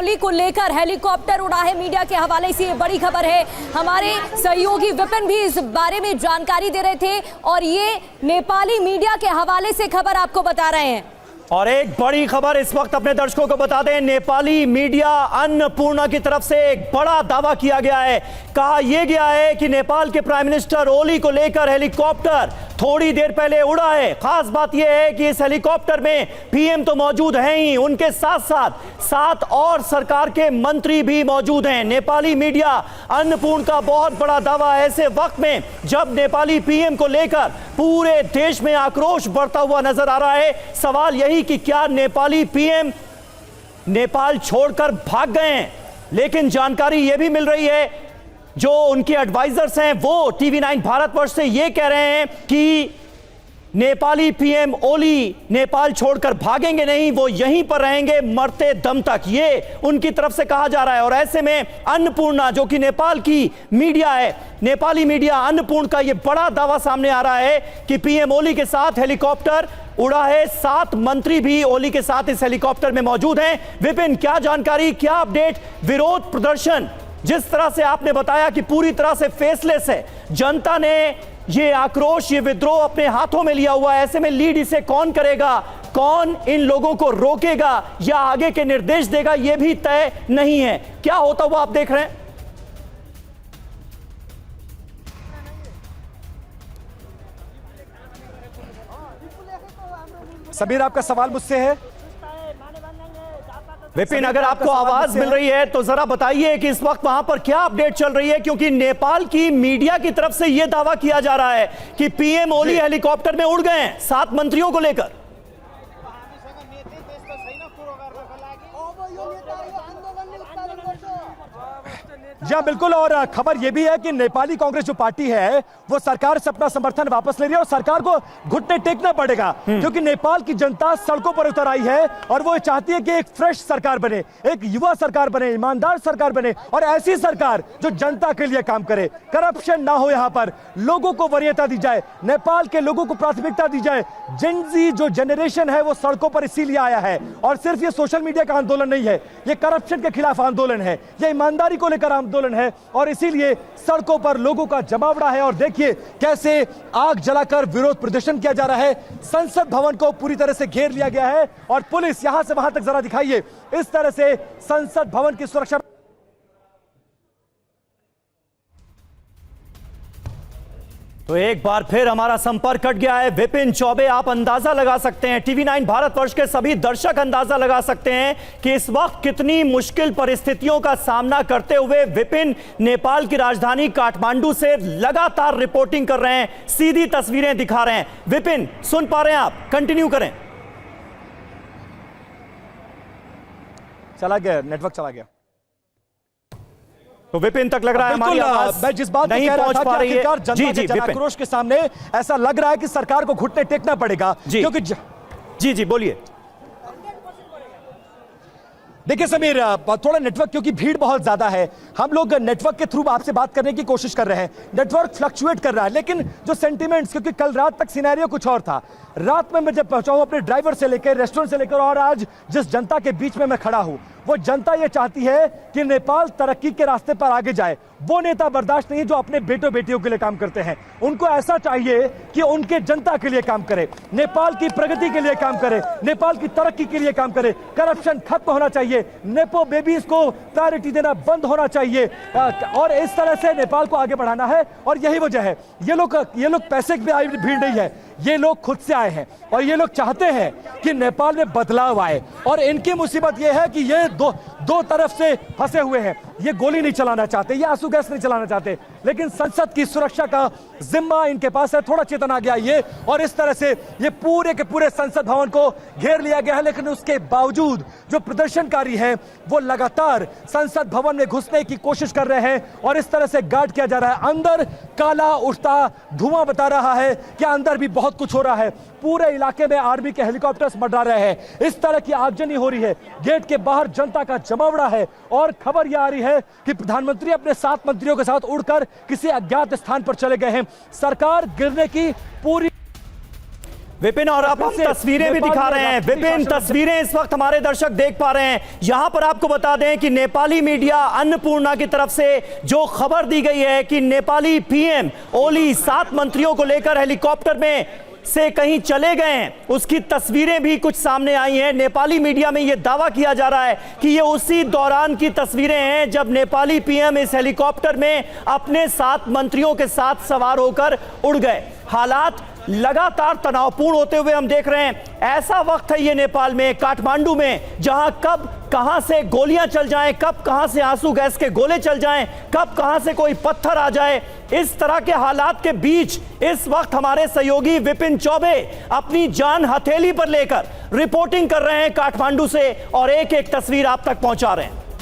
ओली को लेकर हेलीकॉप्टर उड़ा है। मीडिया के हवाले से ये बड़ी खबर है। हमारे सहयोगी विपिन भी इस बारे में जानकारी दे रहे थे और ये नेपाली मीडिया के हवाले से खबर आपको बता रहे हैं। और एक बड़ी खबर इस वक्त अपने दर्शकों को बता दें, नेपाली मीडिया अन्नपूर्णा की तरफ से एक बड़ा दावा किया गया है। कहा यह गया है कि नेपाल के प्राइम मिनिस्टर ओली को लेकर हेलीकॉप्टर थोड़ी देर पहले उड़ा है। खास बात यह है कि इस हेलीकॉप्टर में पीएम तो मौजूद हैं ही, उनके साथ साथ 7 और सरकार के मंत्री भी मौजूद हैं। नेपाली मीडिया अन्नपूर्ण का बहुत बड़ा दावा है ऐसे वक्त में जब नेपाली पीएम को लेकर पूरे देश में आक्रोश बढ़ता हुआ नजर आ रहा है। सवाल यही कि क्या नेपाली पीएम नेपाल छोड़कर भाग गए हैं, लेकिन जानकारी यह भी मिल रही है जो उनके एडवाइजर्स हैं वो TV9 भारतवर्ष से यह कह रहे हैं कि नेपाली पीएम ओली नेपाल छोड़कर भागेंगे नहीं, वो यहीं पर रहेंगे मरते दम तक, ये उनकी तरफ से कहा जा रहा है। और ऐसे में अन्नपूर्णा जो कि नेपाल की मीडिया है, नेपाली मीडिया अन्नपूर्ण का यह बड़ा दावा सामने आ रहा है कि पीएम ओली के साथ हेलीकॉप्टर उड़ा है। 7 मंत्री भी ओली के साथ इस हेलीकॉप्टर में मौजूद हैं। विपिन, क्या जानकारी, क्या अपडेट? विरोध प्रदर्शन जिस तरह से आपने बताया कि पूरी तरह से फेसलेस है, जनता ने ये आक्रोश, ये विद्रोह अपने हाथों में लिया हुआ है। ऐसे में लीड इसे कौन करेगा, कौन इन लोगों को रोकेगा या आगे के निर्देश देगा, यह भी तय नहीं है। क्या होता हुआ आप देख रहे हैं? समीर, आपका सवाल मुझसे है। विपिन, अगर आपको आवाज मिल रही है तो जरा बताइए कि इस वक्त वहां पर क्या अपडेट चल रही है, क्योंकि नेपाल की मीडिया की तरफ से यह दावा किया जा रहा है कि पीएम ओली हेलीकॉप्टर में उड़ गए हैं 7 मंत्रियों को लेकर। जी बिल्कुल, और खबर यह भी है कि नेपाली कांग्रेस जो पार्टी है वो सरकार से अपना समर्थन वापस ले रही है और सरकार को घुटने टेकना पड़ेगा, क्योंकि नेपाल की जनता सड़कों पर उतर आई है और वो चाहती है कि एक फ्रेश सरकार बने, एक युवा सरकार बने, ईमानदार सरकार बने और ऐसी सरकार जो जनता के लिए काम करे, करप्शन ना हो, यहाँ पर लोगों को वरीयता दी जाए, नेपाल के लोगों को प्राथमिकता दी जाए। जेनजी जो जनरेशन है वो सड़कों पर इसीलिए आया है और सिर्फ ये सोशल मीडिया का आंदोलन नहीं है, ये करप्शन के खिलाफ आंदोलन है, ये ईमानदारी को लेकर आंदोलन है और इसीलिए सड़कों पर लोगों का जमावड़ा है। और देखिए कैसे आग जलाकर विरोध प्रदर्शन किया जा रहा है। संसद भवन को पूरी तरह से घेर लिया गया है और पुलिस यहां से वहां तक जरा दिखाइए, इस तरह से संसद भवन की सुरक्षा। तो एक बार फिर हमारा संपर्क कट गया है। विपिन चौबे, आप अंदाजा लगा सकते हैं, TV9 भारतवर्ष के सभी दर्शक अंदाजा लगा सकते हैं कि इस वक्त कितनी मुश्किल परिस्थितियों का सामना करते हुए विपिन नेपाल की राजधानी काठमांडू से लगातार रिपोर्टिंग कर रहे हैं, सीधी तस्वीरें दिखा रहे हैं। विपिन, सुन पा रहे हैं आप? कंटिन्यू करें। चला गया, नेटवर्क चला गया। तो विपिन तक लग रहा है हमारी आवाज मैं जिस बात नहीं पहुंच पा रही है, जनता के आक्रोश के सामने ऐसा लग रहा है कि सरकार को घुटने टेकना पड़ेगा, क्योंकि जी बोलिए। देखिए समीर, थोड़ा नेटवर्क, क्योंकि भीड़ बहुत ज्यादा है, हम लोग नेटवर्क के थ्रू आपसे बात करने की कोशिश कर रहे हैं। नेटवर्क फ्लक्चुएट कर रहा है, लेकिन जो सेंटीमेंट्स, क्योंकि कल रात तक सिनेरियो कुछ और था, रात में मैं जब पहुंचा हूं अपने ड्राइवर से लेकर, रेस्टोरेंट से लेकर, और आज जिस जनता के बीच में मैं खड़ा हूं, वो जनता ये चाहती है कि नेपाल तरक्की के रास्ते पर आगे जाए। वो नेता बर्दाश्त नहीं जो अपने बेटों बेटियों के लिए काम करते हैं, उनको ऐसा चाहिए कि उनके जनता के लिए काम करे, नेपाल की प्रगति के लिए काम करे, नेपाल की तरक्की के लिए काम करे। करप्शन खत्म होना चाहिए, नेपो बेबीज को प्रायोरिटी देना बंद होना चाहिए और इस तरह से नेपाल को आगे बढ़ाना है। और यही वजह है, ये लोग पैसे की आई भीड़ नहीं है, ये लोग खुद से आए हैं और ये लोग चाहते हैं कि नेपाल में बदलाव आए। और इनकी मुसीबत ये है कि ये दो तरफ से फंसे हुए हैं, ये गोली नहीं चलाना चाहते, ये आंसू गैस नहीं चलाना चाहते, लेकिन संसद की सुरक्षा का जिम्मा इनके पास है। थोड़ा चेतना आ गया ये, और इस तरह से ये पूरे के पूरे संसद भवन को घेर लिया गया है। लेकिन उसके बावजूद जो प्रदर्शनकारी हैं वो लगातार संसद भवन में घुसने की कोशिश कर रहे हैं और इस तरह से गार्ड किया जा रहा है। अंदर काला उठता धुआं बता रहा है कि अंदर भी बहुत कुछ हो रहा है। पूरे इलाके में आर्मी के हेलीकॉप्टर्स मंडरा रहे हैं, इस तरह की आगजनी हो रही है। गेट के बाहर जनता का जमावड़ा है और खबर यह आ रही है कि प्रधानमंत्री अपने 7 मंत्रियों के साथ उड़कर किसी अज्ञात स्थान पर चले गए हैं। सरकार गिरने की पूरी विपिन, और अब हम तस्वीरें भी दिखा रहे हैं। विपिन, तस्वीरें इस वक्त हमारे दर्शक देख पा रहे हैं। यहां पर आपको बता दें कि नेपाली मीडिया अन्नपूर्णा की तरफ से जो खबर दी गई है कि नेपाली पीएम ओली 7 मंत्रियों को लेकर हेलीकॉप्टर में से कहीं चले गए हैं, उसकी तस्वीरें भी कुछ सामने आई हैं। नेपाली मीडिया में यह दावा किया जा रहा है कि ये उसी दौरान की तस्वीरें हैं जब नेपाली पीएम इस हेलीकॉप्टर में अपने 7 मंत्रियों के साथ सवार होकर उड़ गए। हालात लगातार तनावपूर्ण होते हुए हम देख रहे हैं। ऐसा वक्त है ये नेपाल में, काठमांडू में, जहां कब कहां से गोलियां चल जाएं, कब कहां से आंसू गैस के गोले चल जाएं, कब कहां से कोई पत्थर आ जाए। इस तरह के हालात के बीच इस वक्त हमारे सहयोगी विपिन चौबे अपनी जान हथेली पर लेकर रिपोर्टिंग कर रहे हैं काठमांडू से और एक एक तस्वीर आप तक पहुंचा रहे हैं।